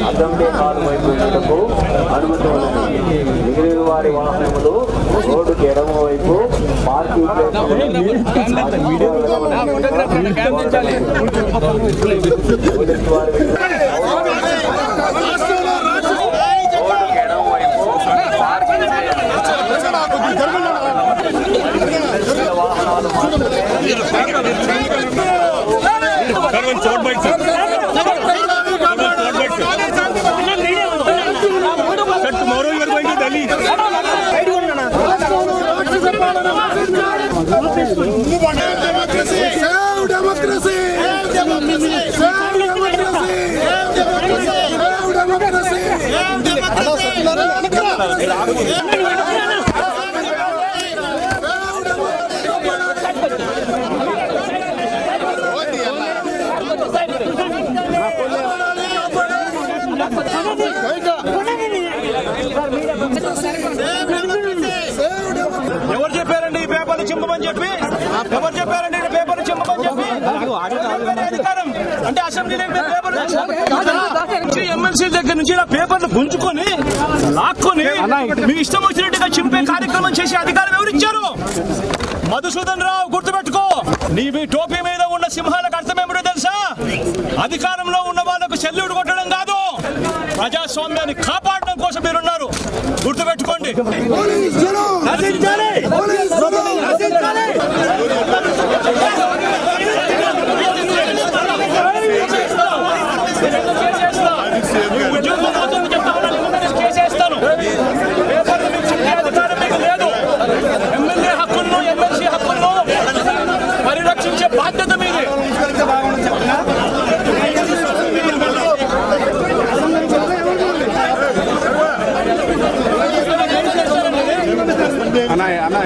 Assembly hall వైపు వెళ్లకు అనుమతి ఉన్నది. మిగిలిన వారి వాహనములు రోడ్డుకి ఎడమ వైపు పార్కింగ్ ఎవరు చెప్పారండి ఈ పేపర్లు చింపమని చెప్పి? ఎవరు చెప్పారండి ఈ పేపర్లు చింపమని చెప్పి? అధికారం అంటే అసెంబ్లీలో ఎమ్మెల్సీ దగ్గర నుంచి ఇలా పేపర్లు పుంజుకొని లాక్కొని మీ ఇష్టం వచ్చినట్టుగా చింపే కార్యక్రమం చేసే అధికారం ఎవరిచ్చారు? మధుసూదన్ రావు, గుర్తుపెట్టుకో, మీ టోపీ మీద ఉన్న సింహాలకు అర్థం ఏమిటో తెలుసా? అధికారంలో ఉన్న వాళ్ళకు సెల్యూట్ కొట్టడం కాదు, ప్రజాస్వామ్యాన్ని కాపాడడం కోసం మీరున్నారు. గుర్తుపెట్టుకోండి. ఎమ్మెల్యే హక్కులను, ఎమ్మెల్సీ హక్కులను పరిరక్షించే బాధ్యత మీది. అన్న